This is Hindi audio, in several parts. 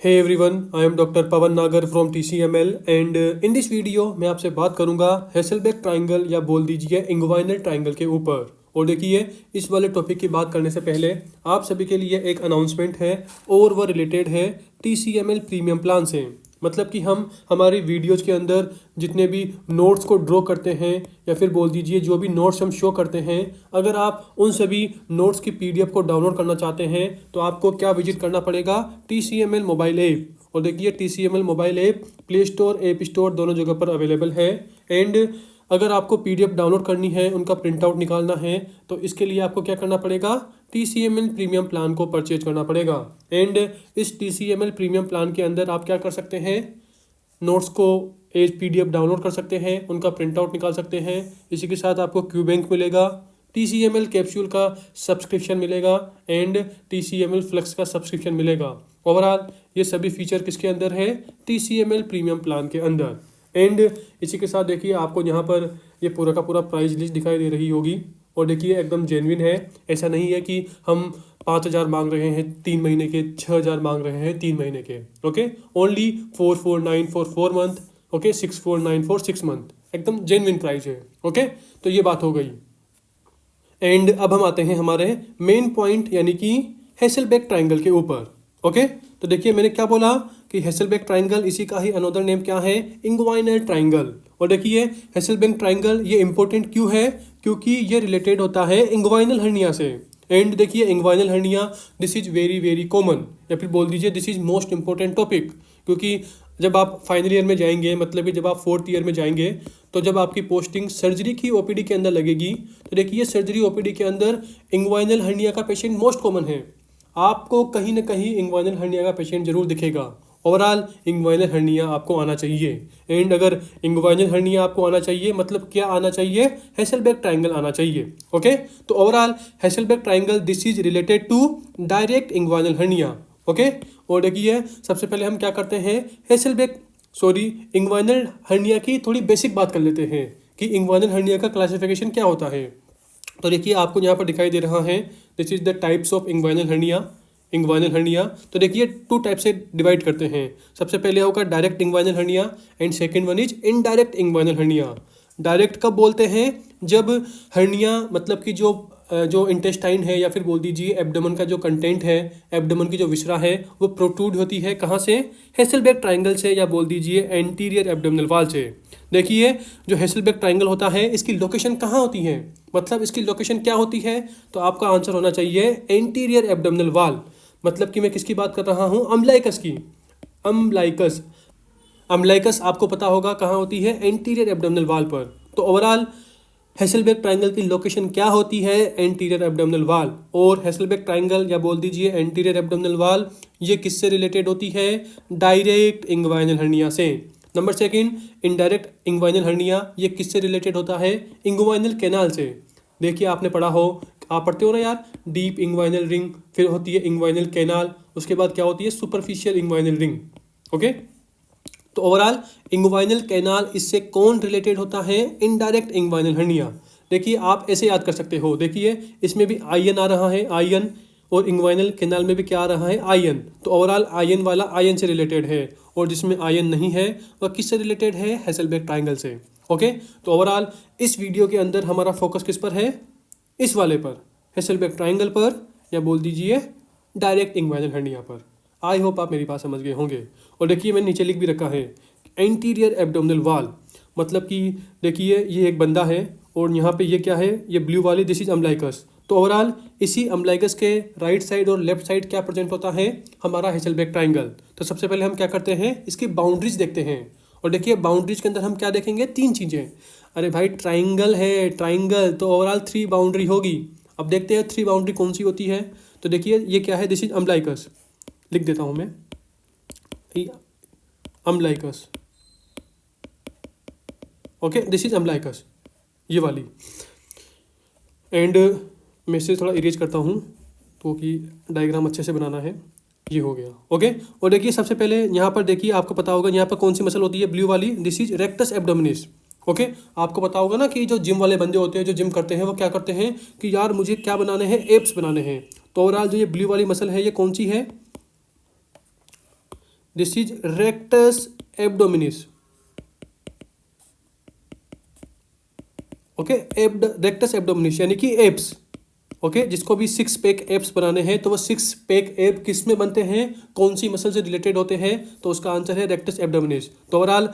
Hey everyone, I am Dr. Pawan Nagar from TCML and in this video मैं आपसे बात करूंगा हेसलबेक ट्रायंगल या बोल दीजिए इंग्वाइनल ट्रायंगल के ऊपर। और देखिए, इस वाले टॉपिक की बात करने से पहले आप सभी के लिए एक अनाउंसमेंट है और वह रिलेटेड है TCML प्रीमियम प्लान से। मतलब कि हम हमारी वीडियोज़ के अंदर जितने भी नोट्स को ड्रॉ करते हैं या फिर बोल दीजिए जो भी नोट्स हम शो करते हैं, अगर आप उन सभी नोट्स की PDF को डाउनलोड करना चाहते हैं तो आपको क्या विजिट करना पड़ेगा, TCML मोबाइल ऐप। और देखिए, TCML mobile app play store, app store दोनों जगह पर अवेलेबल है। एंड अगर आपको PDF डाउनलोड करनी है, उनका प्रिंट आउट निकालना है, तो इसके लिए आपको क्या करना पड़ेगा, TCML प्रीमियम प्लान को परचेज करना पड़ेगा। एंड इस TCML प्रीमियम प्लान के अंदर आप क्या कर सकते हैं, नोट्स को एज PDF डाउनलोड कर सकते हैं, उनका प्रिंट आउट निकाल सकते हैं। इसी के साथ आपको क्यू बैंक मिलेगा, TCML कैप्सूल का सब्सक्रिप्शन मिलेगा एंड TCML फ्लेक्स का सब्सक्रिप्शन मिलेगा। ओवरऑल ये सभी फीचर किसके अंदर है, TCML प्रीमियम प्लान के अंदर। एंड इसी के साथ देखिए, आपको यहाँ पर ये पूरा का पूरा प्राइस लिस्ट दिखाई दे रही होगी। और देखिए, एकदम जेन्युइन है। ऐसा नहीं है कि हम 5,000 मांग रहे हैं 3 महीने के, 6,000 मांग रहे हैं 3 महीने के। Okay, only 4,4,9 for 4 month. Okay, 6,4,9 for 6 month. एकदम जेन्युइन प्राइस है। ओके, तो ये बात हो गई। एंड अब हम आते हैं हमारे मेन पॉइंट यानी कि हेसलबेक ट्रायंगल के ऊपर। ओके, तो देखिए मैंने क्या बोला कि हेसलबेक ट्रायंगल, इसी का ही अनदर नेम क्या है, इंग्वाइनल ट्रायंगल। और देखिए, हेसलबेक ट्रायंगल ये इंपॉर्टेंट क्यों है, क्योंकि ये रिलेटेड होता है इंग्वाइनल हर्निया से। एंड देखिए, inguinal hernia this is very very common, या फिर बोल दीजिए this is most important topic. क्योंकि जब आप फाइनल ईयर में जाएंगे, मतलब कि जब आप 4th ईयर में जाएंगे, तो जब आपकी पोस्टिंग सर्जरी की OPD के अंदर लगेगी, तो देखिए सर्जरी OPD के अंदर इंग्वाइनल हर्निया का पेशेंट मोस्ट कॉमन है। आपको कहीं ना कहीं इंग्वाइनल हर्निया का पेशेंट जरूर दिखेगा। ओवरऑल इंग्वाइनल हर्निया आपको आना चाहिए। एंड अगर इंग्वाइनल हर्निया आपको आना चाहिए, मतलब क्या आना चाहिए, हेसलबेक ट्रायंगल आना चाहिए। ओके, तो overall Hesselbach triangle this is related to direct inguinal hernia. Okay, और देखिए सबसे पहले हम क्या करते हैं, इंग्वाइनल हर्निया की थोड़ी बेसिक बात कर लेते हैं कि इंग्वाइनल हर्निया का क्लासिफिकेशन क्या होता है। तो देखिए, आपको यहाँ पर दिखाई दे रहा है, this is the types of inguinal hernia. तो देखिए 2 टाइप से डिवाइड करते हैं। सबसे पहले होगा direct inguinal hernia and second one is indirect inguinal hernia. Direct कब बोलते हैं, जब हर्निया मतलब कि जो इंटेस्टाइन है या फिर बोल दीजिए एब्डोमेन का जो कंटेंट है, एब्डोमेन की जो विसरा है, वो प्रोट्रूड होती है कहाँ से, हेसलबेक ट्रायंगल से, या बोल दीजिए एंटीरियर एब्डोमिनल वॉल से। देखिए, जो हेसलबेक ट्रायंगल होता है, इसकी लोकेशन कहाँ होती है, मतलब इसकी लोकेशन क्या होती है, तो आपका आंसर होना चाहिए एंटीरियर एब्डोमिनल वॉल। मतलब कि मैं किसकी बात कर रहा हूँ, अम्बलाइकस की। अम्बलाइकस आपको पता होगा कहाँ होती है, एंटीरियर एब्डोमिनल वॉल पर। तो ओवरऑल हेसलबेक ट्रायंगल की लोकेशन क्या होती है, एंटीरियर एब्डोमिनल वॉल। और हेसलबेक ट्रायंगल या बोल दीजिए एंटीरियर एब्डोमिनल वॉल, ये किससे रिलेटेड होती है, डायरेक्ट इंग्वाइनल हर्निया से। Number second, indirect inguinal hernia, ये किससे रिलेटेड होता है, इंग्वाइनल कैनाल से। देखिए, आपने पढ़ा हो, आप पढ़ते हो ना यार, डीप इंग्वाइनल रिंग, फिर होती है इंग्वाइनल कैनाल, उसके बाद क्या होती है, सुपरफिशियल इंग्वाइनल रिंग। ओके, तो ओवरऑल इंग्वाइनल कैनाल, इससे कौन रिलेटेड होता है, इनडायरेक्ट इंग्वाइनल हर्निया। देखिए, आप ऐसे याद कर सकते हो, देखिए इसमें भी आयन आ रहा है, आयन, और इंग्वाइनल कैनाल में भी क्या आ रहा है, आयन। तो ओवरऑल आयन वाला आयन से रिलेटेड है, और जिसमें आयन नहीं है वह किससे रिलेटेड है, हेसलबेक ट्रायंगल से। ओके, तो ओवरऑल इस वीडियो के अंदर हमारा फोकस किस पर है, इस वाले पर, हेसलबेक ट्रायंगल पर, या बोल दीजिए डायरेक्ट इंग्वाइनल हर्निया पर। आई होप आप मेरी बात समझ गए होंगे। और देखिए, मैंने नीचे लिख भी रखा है एंटीरियर एब्डोमिनल वॉल, मतलब कि देखिए ये एक बंदा है, और यहाँ पे ये क्या है, ये ब्लू वाली, दिस इज अम्बलाइकस। तो ओवरऑल इसी अम्बलाइकस के राइट साइड और लेफ्ट साइड क्या प्रेजेंट होता है, हमारा हेसलबेक ट्रायंगल। तो सबसे पहले हम क्या करते हैं, इसकी बाउंड्रीज देखते हैं। और देखिए, बाउंड्रीज के अंदर हम क्या देखेंगे, 3 चीज़ें। अरे भाई, ट्राइंगल है, ट्राइंगल, तो ओवरऑल 3 बाउंड्री होगी। अब देखते हैं 3 बाउंड्री कौन सी होती है। तो देखिए, ये क्या है, दिस इज अम्बलाइकस, लिख देता हूँ मैं, umbilicus. Okay, this is umbilicus, ये वाली। एंड मैं इसे थोड़ा इरेज करता हूँ क्योंकि डायग्राम अच्छे से बनाना है। ये हो गया। ओके, और देखिए सबसे पहले यहाँ पर देखिए, आपको पता होगा यहाँ पर कौन सी मसल होती है, ब्लू वाली, this is rectus abdominis. Okay, आपको पता होगा ना कि जो जिम वाले बंदे होते हैं, जो जिम करते हैं, वो क्या करते हैं कि यार मुझे क्या बनाने हैं, एप्स बनाने हैं। तो ओवरऑल जो ये ब्लू वाली मसल है, ये कौन सी है, this is rectus abdominis. Okay, rectus abdominis यानी कि एब्स। ओके, जिसको भी 6 पैक एब्स बनाने हैं तो वो 6 पैक एब किस में बनते हैं, कौन सी मसल से रिलेटेड होते हैं, तो उसका आंसर है रेक्टस एब्डोमिनिस। तो ओवरऑल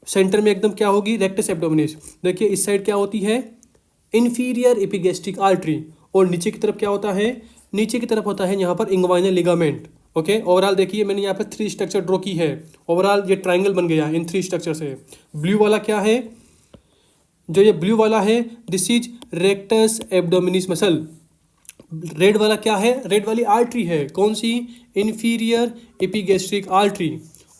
सेंटर में एकदम क्या होगी, रेक्टस एब्डोमिनिस। देखिए इस साइड क्या होती है, इंफीरियर एपिगैस्ट्रिक आर्टरी, और नीचे की तरफ क्या होता है, नीचे की तरफ होता है यहाँ पर इंग्वाइनल लिगामेंट। ओके, ओवरऑल देखिए मैंने यहाँ पर 3 स्ट्रक्चर ड्रॉ की है। ओवरऑल ये ट्राइंगल बन गया इन 3 स्ट्रक्चर से। ब्लू वाला क्या है, जो ये ब्लू वाला है, this is rectus abdominis muscle. Red वाला क्या है, रेड वाली आर्टरी है, कौन सी, इंफीरियर एपिगैस्ट्रिक आर्टरी।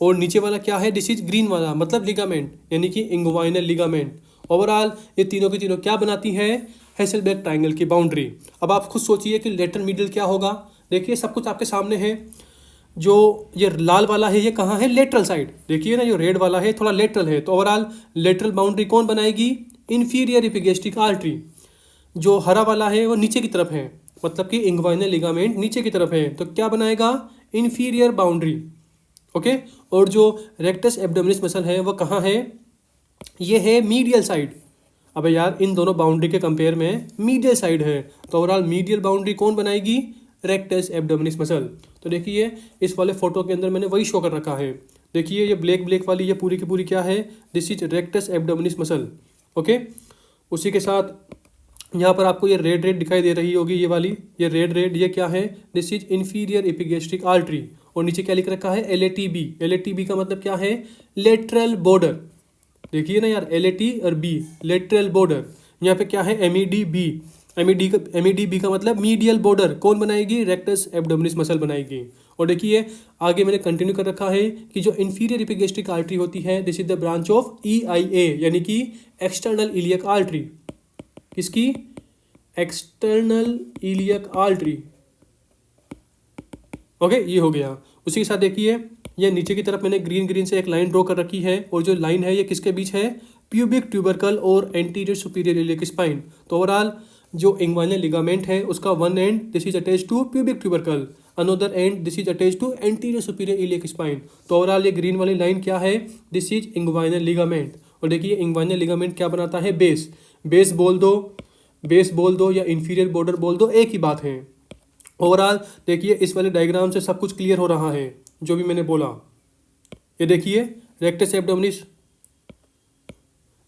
और नीचे वाला क्या है, दिस इज ग्रीन वाला, मतलब लिगामेंट यानी कि इंग्वाइनल लिगामेंट। ओवरऑल ये तीनों की तीनों क्या बनाती है, हेसलबेक ट्राइंगल की बाउंड्री। अब आप खुद सोचिए कि लेटरल मीडियल क्या होगा। देखिए सब कुछ आपके सामने है। जो ये लाल वाला है ये कहाँ है, लेटरल साइड। देखिए ना, जो रेड वाला है थोड़ा लेटरल है, तो ओवरऑल लेटरल बाउंड्री कौन बनाएगी, इंफीरियर एपिगैस्ट्रिक आर्टरी। जो हरा वाला है वो नीचे की तरफ है, मतलब कि इंग्वाइनल लिगामेंट नीचे की तरफ है, तो क्या बनाएगा, इंफीरियर बाउंड्री। ओके, और जो रेक्टस एब्डोमिनिस मसल है वो कहाँ है, ये है मीडियल साइड। अबे यार इन दोनों बाउंड्री के कंपेयर में मीडियल साइड है, तो ओवरऑल मीडियल बाउंड्री कौन बनाएगी, रेक्टस एब्डोमिनिस मसल। तो देखिए इस वाले फोटो के अंदर मैंने वही शो कर रखा है। देखिए ये ब्लैक ब्लैक वाली ये पूरी की पूरी क्या है, this is rectus abdominis muscle. Okay, उसी के साथ यहाँ पर आपको ये रेड रेड दिखाई दे रही होगी, ये वाली ये रेड रेड ये क्या है, this is inferior epigastric artery. और नीचे क्या लिख रखा है, LATB। LATB का मतलब क्या है, लेटरल बॉर्डर। देखिए ना यार, LAT और B लेटरल बॉर्डर। यहाँ पे क्या है, MEDB। MEDB का मतलब मीडियल बॉर्डर कौन बनाएगी, रेक्टस एब्डोमिनिस मसल बनाएगी। और देखिए आगे मैंने कंटिन्यू कर रखा है कि जो इंफीरियर एपिगैस्ट्रिक आर्टरी होती है, this is the branch of EIA यानी कि एक्सटर्नल इलियक आर्टरी। किसकी, एक्सटर्नल इलियक आर्टरी। ओके, ये हो गया। उसी के साथ देखिए ये नीचे की तरफ मैंने ग्रीन ग्रीन से एक लाइन ड्रॉ कर रखी है, और जो लाइन है ये किसके बीच है, प्यूबिक ट्यूबरकल और एंटीरियर सुपीरियर इलियक स्पाइन। तो ओवरऑल जो इंग्वाइनल लिगामेंट है उसका one end this is attach to pubic tubercle, another end this is attach to anterior superior iliac spine. तो ओवरऑल ये ग्रीन वाली लाइन क्या है, दिस इज इंग्वाइनल लिगामेंट। और देखिए इंग्वाइनल लिगामेंट क्या बनाता है, बेस। बेस बोल दो, बेस बोल दो या इंफीरियर बॉर्डर बोल दो, एक ही बात है। ओवरऑल देखिए इस वाले डायग्राम से सब कुछ क्लियर हो रहा है जो भी मैंने बोला। ये देखिए rectus abdominis,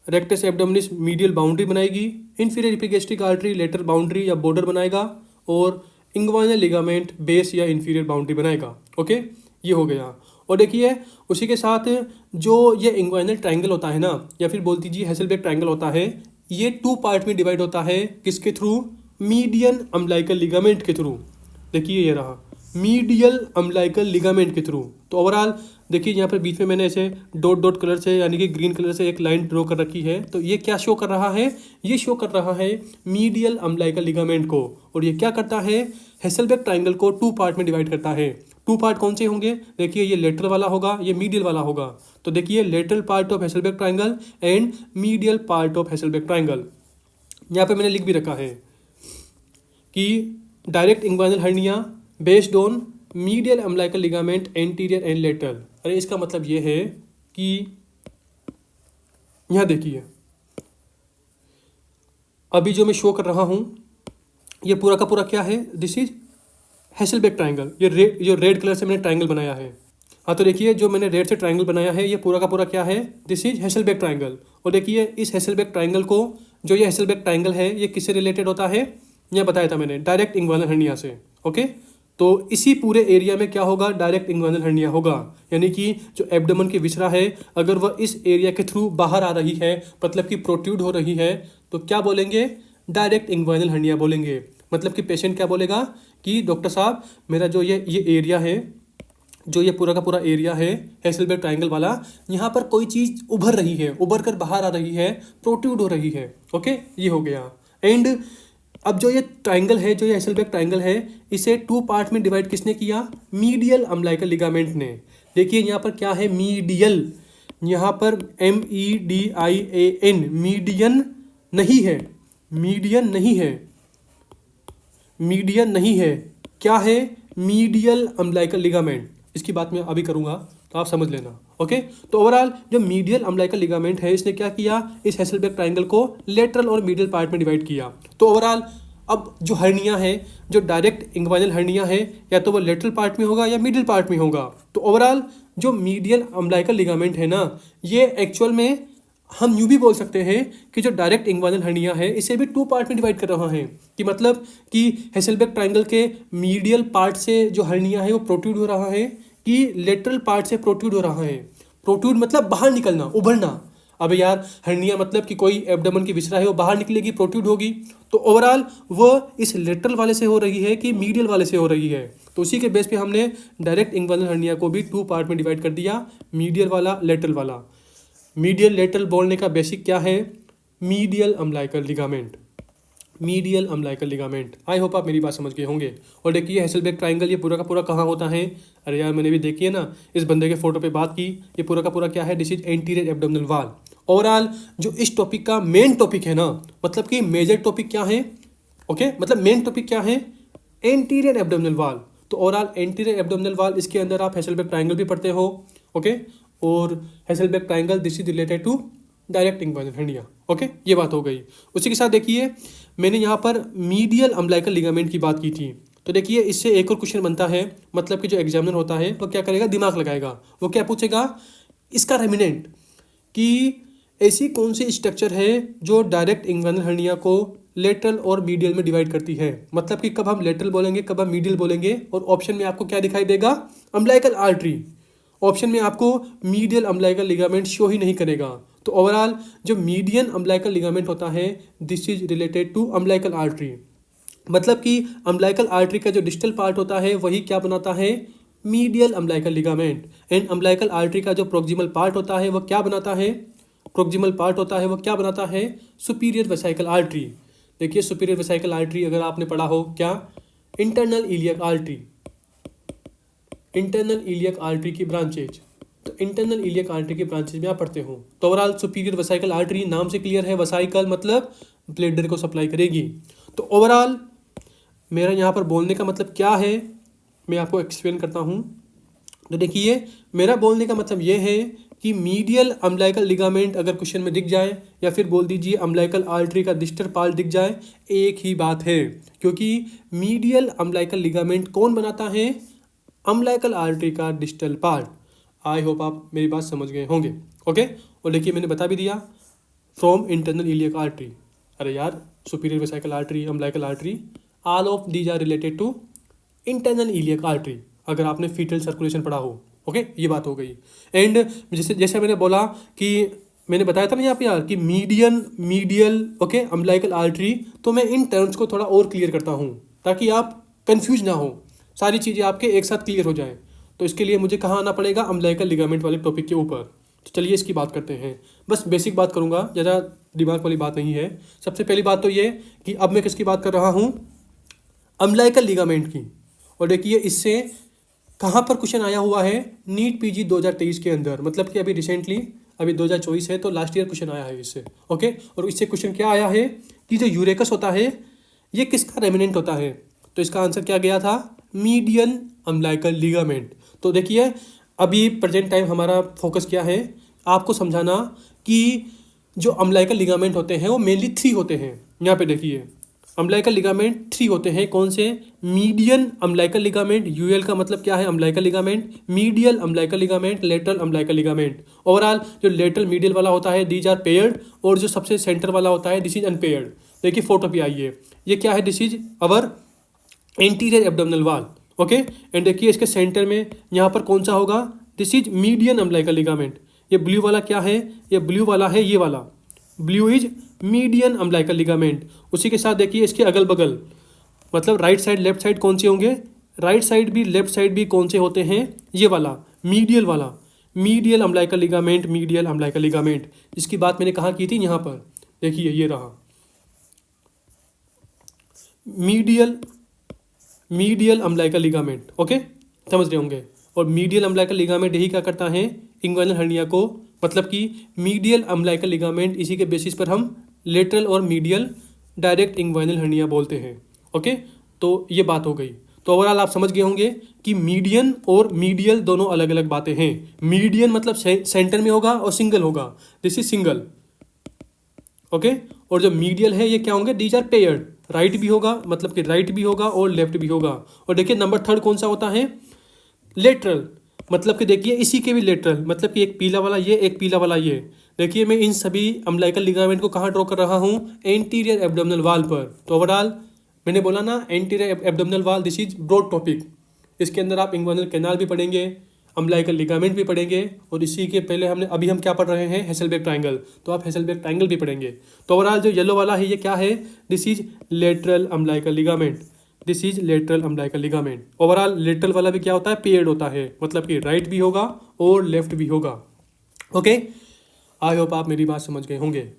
rectus abdominis medial boundary बनाएगी, inferior epigastric artery lateral boundary या बॉर्डर बनाएगा, और इंग्वाइनल लिगामेंट बेस या इंफीरियर बाउंड्री बनाएगा। ओके, ये हो गया। और देखिए उसी के साथ जो ये इंग्वाइनल ट्राइंगल होता है ना, या फिर बोल दीजिए हेसलबेक ट्राइंगल होता है, ये 2 पार्ट में डिवाइड होता है। किसके थ्रू, मीडियन अम्बिलिकल लिगामेंट के थ्रू। देखिए ये रहा मीडियल अम्बिलिकल लिगामेंट के थ्रू। तो ओवरऑल देखिए यहाँ पर बीच में मैंने ऐसे डॉट डॉट कलर से यानी कि ग्रीन कलर से एक लाइन ड्रॉ कर रखी है। तो ये क्या शो कर रहा है, ये शो कर रहा है मीडियल अम्बिलिकल लिगामेंट को। और ये क्या करता है, हेसलबेक ट्राइंगल को 2 पार्ट में डिवाइड करता है। 2 पार्ट कौन से होंगे, देखिए ये लेटरल वाला होगा, ये मीडियल वाला होगा। तो देखिए lateral part of Hesselbach triangle and medial part of Hesselbach triangle. यहाँ पे मैंने लिख भी रखा है कि direct inguinal hernia based on medial umbilical ligament anterior and lateral. अरे इसका मतलब ये है कि यहाँ देखिए अभी जो मैं शो कर रहा हूँ ये पूरा का पूरा क्या है, दिस इज हेसलबेक ट्राइंगल। ये जो रेड कलर से मैंने ट्राइंगल बनाया है। हाँ, तो देखिए जो मैंने रेड से ट्राइंगल बनाया है ये पूरा का पूरा क्या है, दिस इज हेसलबेक ट्राइंगल। और देखिए इस हेसलबेक ट्राइंगल को, जो ये हेसलबेक ट्राइंगल है ये किससे रिलेटेड होता है, यह बताया था मैंने, डायरेक्ट इंग्वाइनल हर्निया से। ओके, तो इसी पूरे एरिया में क्या होगा, डायरेक्ट इंग्वाइनल हर्निया होगा। यानी कि जो एब्डोमेन की विसरा है अगर वह इस एरिया के थ्रू बाहर आ रही है, मतलब कि प्रोट्रूड हो रही है, तो क्या बोलेंगे, डायरेक्ट इंग्वाइनल हर्निया बोलेंगे। मतलब कि पेशेंट क्या बोलेगा कि डॉक्टर साहब मेरा जो ये एरिया है, जो ये पूरा का पूरा एरिया है हेसलबेक ट्राइंगल वाला, यहाँ पर कोई चीज़ उभर रही है, उभर कर बाहर आ रही है, प्रोट्रूड हो रही है। ओके, ये हो गया। एंड अब जो ये ट्राइंगल है, जो ये हेसलबेक ट्राइंगल है, इसे 2 पार्ट में डिवाइड किसने किया, मीडियल अम्बिलिकल लिगामेंट ने। देखिए यहाँ पर क्या है, मीडियल, यहाँ पर MEDIAN, मीडियन नहीं है, मीडियन नहीं है, मीडियन नहीं है, क्या है, मीडियल अम्बिलिकल लिगामेंट। इसकी बात मैं अभी करूंगा, तो आप समझ लेना। ओके, तो ओवरऑल जो मीडियल अम्बिलिकल लिगामेंट है, इसने क्या किया, इस हेसलबेक ट्राइंगल को लेटरल और मीडियल पार्ट में डिवाइड किया। तो ओवरऑल अब जो हर्निया है, जो डायरेक्ट इंग्वाइनल हर्निया है, या तो वो लेटरल पार्ट में होगा या मिडिल पार्ट में होगा। तो ओवरऑल जो मीडियल अम्बिलिकल लिगामेंट है ना, ये एक्चुअल में हम यूँ भी बोल सकते हैं कि जो डायरेक्ट इंग्वाइनल हर्निया है, इसे भी 2 पार्ट में डिवाइड कर रहा है। कि मतलब कि हेसलबेक ट्राइंगल के मीडियल पार्ट से जो हर्निया है वो प्रोट्रूड हो रहा है, कि लेटरल पार्ट से प्रोट्रूड हो रहा है। प्रोट्रूड मतलब बाहर निकलना, उभरना। अब यार हर्निया मतलब कि कोई एब्डोमेन की विसरा है वो बाहर निकलेगी, प्रोट्रूड होगी। तो ओवरऑल वो इस लेटरल वाले से हो रही है कि मीडियल वाले से हो रही है। तो उसी के बेस पे हमने डायरेक्ट इंग्वाइनल हर्निया को भी 2 पार्ट में डिवाइड कर दिया, मीडियल वाला, लेटरल वाला। मीडियल लेटरल बोलने का बेसिक क्या है, medial umbilical ligament, medial umbilical ligament. आई होप आप मेरी बात समझ गए होंगे। और देखिए हेसलबेक ट्राइंगल ये पूरा का पूरा कहाँ होता है, अरे यार मैंने भी देखी है ना, इस बंदे के फोटो पे बात की, ये पूरा का पूरा क्या है, this is anterior abdominal wall. Overall जो इस टॉपिक का मेन टॉपिक है ना, मतलब कि मेजर टॉपिक क्या है, ओके मतलब मेन टॉपिक क्या है, एंटीरियर एब्डोमिनल वॉल। तो ओवरऑल एंटीरियर एब्डोमिनल वॉल, इसके अंदर आप हेसलबेक ट्राइंगल भी पढ़ते हो। ओके, और Hesselbach triangle this is related to direct inguinal hernia. Okay, ये बात हो गई। उसी के साथ देखिए मैंने यहाँ पर मीडियल अम्बिलिकल लिगामेंट की बात की थी। तो देखिए इससे एक और क्वेश्चन बनता है, मतलब कि जो एग्जामिनर होता है वो क्या करेगा, दिमाग लगाएगा। वो क्या पूछेगा, इसका रेमिनेंट, कि ऐसी कौन सी स्ट्रक्चर है जो डायरेक्ट इंग्वाइनल हर्निया को लेटरल और मीडियल में डिवाइड करती है। मतलब कि कब हम लेटरल बोलेंगे, कब हम मीडियल बोलेंगे। और ऑप्शन में आपको क्या दिखाई देगा, अम्बिलिकल आर्टरी। ऑप्शन में आपको मीडियल अम्बिलिकल लिगामेंट शो ही नहीं करेगा। तो ओवरऑल जो मीडियन अम्बिलिकल लिगामेंट होता है, this is related to umbilical artery. मतलब कि अम्बिलिकल आर्टरी का जो डिस्टल पार्ट होता है वही क्या बनाता है, medial umbilical ligament. And umbilical artery का जो प्रोक्सिमल पार्ट होता है वो क्या बनाता है, प्रोक्सिमल पार्ट होता है वो क्या बनाता है, सुपीरियर वेसिकल आर्टरी। देखिए सुपीरियर वेसिकल आर्टरी अगर आपने पढ़ा हो, क्या, internal iliac artery, internal iliac artery की ब्रांचेज। तो इंटरनल इलियक आर्टरी के ब्रांचेज में आप पढ़ते हो। तो ओवरऑल सुपीरियर वेसिकल आर्टरी नाम से क्लियर है, वेसिकल मतलब ब्लड को सप्लाई करेगी। तो ओवरऑल मेरा यहाँ पर बोलने का मतलब क्या है, मैं आपको एक्सप्लेन करता हूँ। तो देखिए मेरा बोलने का मतलब ये है कि मीडियल अम्बिलिकल लिगामेंट अगर क्वेश्चन में दिख जाए, या फिर बोल दीजिए अम्बिलिकल आर्टरी का डिस्टल पार्ट दिख जाए, एक ही बात है। क्योंकि मीडियल अम्बिलिकल लिगामेंट कौन बनाता है, अम्बिलिकल आर्टरी का डिस्टल पार्ट। आई होप आप मेरी बात समझ गए होंगे। ओके, और देखिए मैंने बता भी दिया, फ्रॉम इंटरनल इलियक आर्टरी। अरे यार superior vesical artery, umbilical artery, all of these are related to internal iliac artery, अगर आपने फीटल सर्कुलेशन पढ़ा हो। ओके, ये बात हो गई। एंड जैसे जैसे मैंने बोला कि मैंने बताया था ना यहाँ पे यार कि मीडियल ओके अम्बिलिकल आर्टरी, तो मैं इन टर्म्स को थोड़ा और क्लियर करता हूँ ताकि आप कंफ्यूज ना हो, सारी चीज़ें आपके एक साथ क्लियर हो जाएं। तो इसके लिए मुझे कहाँ आना पड़ेगा, अम्बिलिकल लिगामेंट वाले टॉपिक के ऊपर। तो चलिए इसकी बात करते हैं। बस बेसिक बात करूँगा, ज़्यादा दिमाग वाली बात नहीं है। सबसे पहली बात तो ये कि अब मैं किसकी बात कर रहा हूँ, अम्बिलिकल लिगामेंट की। और देखिए इससे कहाँ पर क्वेश्चन आया हुआ है, नीट पीजी 2023 के अंदर, मतलब कि अभी रिसेंटली, अभी 2024 है तो लास्ट ईयर क्वेश्चन आया है इससे। ओके, और इससे क्वेश्चन क्या आया है कि जो यूरेकस होता है ये किसका रेमिनेंट होता है। तो इसका आंसर क्या गया था, मीडियन अम्बिलिकल लिगामेंट। तो देखिए अभी प्रेजेंट टाइम हमारा फोकस क्या है, आपको समझाना कि जो अम्बिलिकल लिगामेंट होते हैं वो मेनली 3 होते हैं। यहाँ पे देखिए अम्बिलिकल लिगामेंट 3 होते हैं, कौन से, मीडियन अम्बिलिकल लिगामेंट, यूएल का मतलब क्या है, umbilical ligament, medial umbilical ligament, lateral umbilical ligament. Overall जो लेटरल मीडियल वाला होता है दीज आर पेयर्ड, और जो सबसे सेंटर वाला होता है दिस इज अनपेयर्ड। देखिए फोटो पे आइए, ये क्या है, this is our anterior abdominal wall. Okay, and देखिए इसके सेंटर में यहाँ पर कौन सा होगा, this is median umbilical ligament. ये ब्लू वाला क्या है, ये ब्लू वाला है, ये वाला blue is median umbilical ligament. उसी के साथ देखिए इसके अगल बगल, मतलब राइट साइड लेफ्ट साइड कौन से होंगे, राइट साइड भी लेफ्ट साइड भी कौन से होते हैं, ये वाला मीडियल वाला, medial umbilical ligament, medial umbilical ligament. इसकी बात मैंने कहाँ की थी, यहाँ पर देखिए ये रहा मीडियल अम्बिलिकल लिगामेंट। ओके, समझ रहे होंगे। और मीडियल अम्बिलिकल लिगामेंट यही क्या करता है, इंग्वाइनल हर्निया को, मतलब कि मीडियल अम्बिलिकल लिगामेंट, इसी के बेसिस पर हम लेटरल और मीडियल डायरेक्ट इंग्वाइनल हर्निया बोलते हैं। ओके, तो ये बात हो गई। तो तो ओवरऑल आप समझ गए होंगे कि मीडियन और मीडियल दोनों अलग अलग बातें हैं। मीडियन मतलब सेंटर में होगा और सिंगल होगा, दिस इज सिंगल, ओके। और जो मीडियल है ये क्या होंगे, दीज आर पेयर्ड, राइट भी होगा मतलब कि राइट भी होगा और लेफ्ट भी होगा। और देखिए नंबर थर्ड कौन सा होता है, लेटरल, मतलब कि देखिए इसी के भी लेटरल, मतलब कि एक पीला वाला ये, एक पीला वाला ये। देखिए मैं इन सभी अम्बिलिकल लिगामेंट को कहाँ ड्रॉ कर रहा हूँ, एंटीरियर एब्डोमिनल वॉल पर। तो ओवरऑल मैंने बोला ना anterior abdominal wall, this is broad topic. इसके अंदर आप इंग्वाइनल कैनाल भी पढ़ेंगे, अम्बिलिकल लिगामेंट भी पढ़ेंगे, और इसी के पहले अभी हम क्या पढ़ रहे हैं, हेसलबेक ट्राइंगल, तो आप हेसलबेक ट्राइंगल भी पढ़ेंगे। तो ओवरऑल जो येलो वाला है ये क्या है, this is lateral umbilical ligament, this is lateral umbilical ligament. Overall lateral वाला भी क्या होता है, पेयर्ड होता है, मतलब कि राइट भी होगा और लेफ्ट भी होगा, ओके। आई होप आप मेरी बात समझ गए होंगे।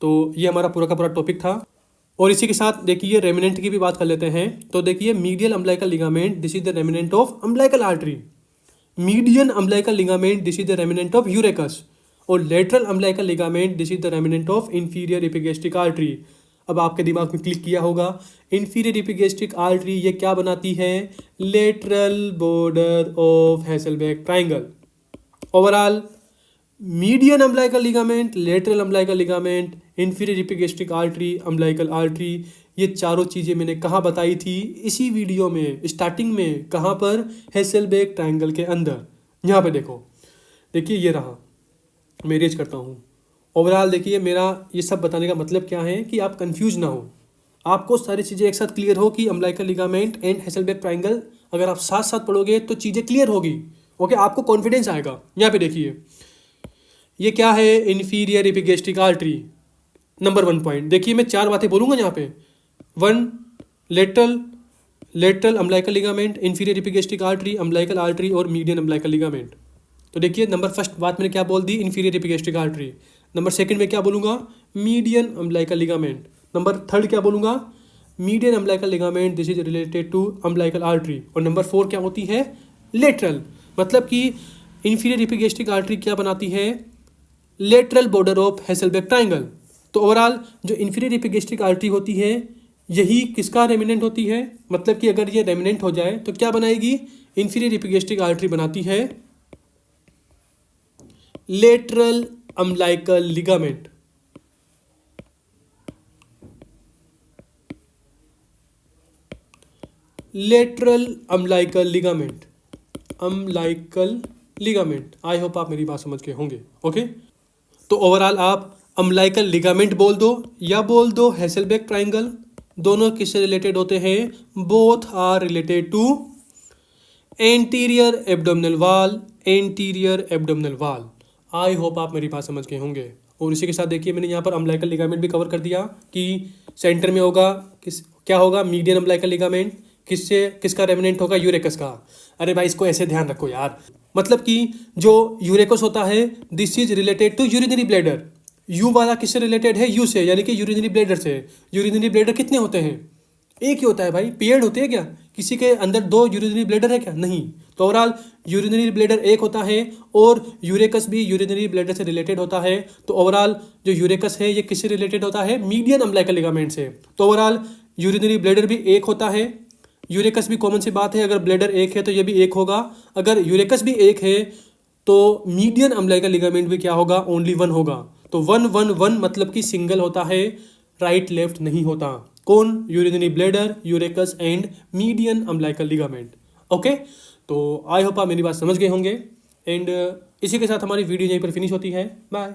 तो ये हमारा पूरा का पूरा टॉपिक था, और इसी के साथ देखिए रेमिनेंट की भी बात कर लेते हैं। तो देखिए medial umbilical ligament, this is the remnant of umbilical artery. Median umbilical ligament, this is the remnant of urachus. और lateral umbilical ligament, this is the remnant of inferior epigastric artery. अब आपके दिमाग में क्लिक किया होगा, इंफीरियर एपिगैस्ट्रिक आर्टरी ये क्या बनाती है, lateral border of Hesselbach triangle. Overall median umbilical ligament, lateral umbilical ligament, inferior epigastric artery, umbilical artery, ये चारों चीज़ें मैंने कहाँ बताई थी, इसी वीडियो में स्टार्टिंग में, कहाँ पर, हेसलबेक ट्राइंगल के अंदर। यहाँ पे देखो, देखिए ये रहा, मैं रेज करता हूँ। ओवरऑल देखिए मेरा ये सब बताने का मतलब क्या है कि आप कंफ्यूज ना हो, आपको सारी चीज़ें एक साथ क्लियर हो कि अम्बिलिकल लिगामेंट एंड हेसलबेक ट्राइंगल अगर आप साथ साथ पढ़ोगे तो चीज़ें क्लियर होगी, ओके, आपको कॉन्फिडेंस आएगा। यहाँ पे देखिए ये क्या है, inferior epigastric artery, number 1 point. देखिए मैं 4 बातें बोलूँगा यहाँ पे, 1 lateral umbilical ligament, inferior epigastric artery, umbilical artery और मीडियन अम्बिलिकल लिगामेंट। तो देखिए नंबर फर्स्ट बात मैंने क्या बोल दी, inferior epigastric artery. Number second में क्या बोलूँगा, median umbilical ligament. Number third क्या बोलूँगा, median umbilical ligament, this is related to umbilical artery. और नंबर 4 क्या होती है, लेटरल, मतलब कि इंफीरियर एपिगैस्ट्रिक आर्टरी क्या बनाती है, lateral border of Hesselbach triangle. तो ओवरऑल जो इंफीरियर एपिगैस्ट्रिक आर्टरी होती है यही किसका रेमिनेंट होती है, मतलब कि अगर ये रेमिनेंट हो जाए तो क्या बनाएगी, इंफीरियर एपिगैस्ट्रिक आर्टरी बनाती है lateral umbilical ligament. Lateral umbilical ligament, umbilical ligament. आई होप आप मेरी बात समझ के होंगे, ओके। तो ओवरऑल आप अम्बिलिकल लिगामेंट बोल दो या बोल दो हेसलबेक ट्राइंगल, दोनों किससे रिलेटेड होते हैं, both are related to anterior abdominal wall, anterior abdominal wall. I hope आप मेरी बात समझ गए होंगे। और इसी के साथ देखिए मैंने यहाँ पर अम्बिलिकल लिगामेंट भी कवर कर दिया कि सेंटर में होगा क्या होगा, मीडियन अम्बिलिकल लिगामेंट, किसका रेमिनेंट होगा, यूरेकस का। अरे भाई इसको ऐसे ध्यान रखो यार, मतलब कि जो यूरेकस होता है this is related to urinary bladder. U वाला किससे रिलेटेड है, यू से, यानी कि यूरिनरी ब्लैडर से। यूरिनरी ब्लैडर कितने होते हैं, एक ही होता है भाई, पेयर्ड होते हैं क्या, किसी के अंदर 2 यूरिनरी ब्लैडर है क्या, नहीं। तो ओवरऑल यूरिनरी ब्लैडर एक होता है और यूरेकस भी यूरिनरी ब्लैडर से रिलेटेड होता है। तो ओवरऑल जो यूरेकस है ये किससे रिलेटेड होता है, मीडियन अम्बिलिकल लिगामेंट से। तो ओवरऑल यूरिनरी ब्लैडर भी एक होता है, यूरेकस भी कॉमन सी बात है, अगर ब्लैडर एक है तो ये भी एक होगा, अगर यूरेकस भी एक है तो मीडियन अम्बिलिकल लिगामेंट भी क्या होगा, ओनली 1 होगा। तो 1 1 1 मतलब कि सिंगल होता है, राइट लेफ्ट नहीं होता। कौन, urinary bladder, urachus and median umbilical ligament, okay. तो आई होप आप मेरी बात समझ गए होंगे। एंड इसी के साथ हमारी वीडियो यहीं पर फिनिश होती है। बाय।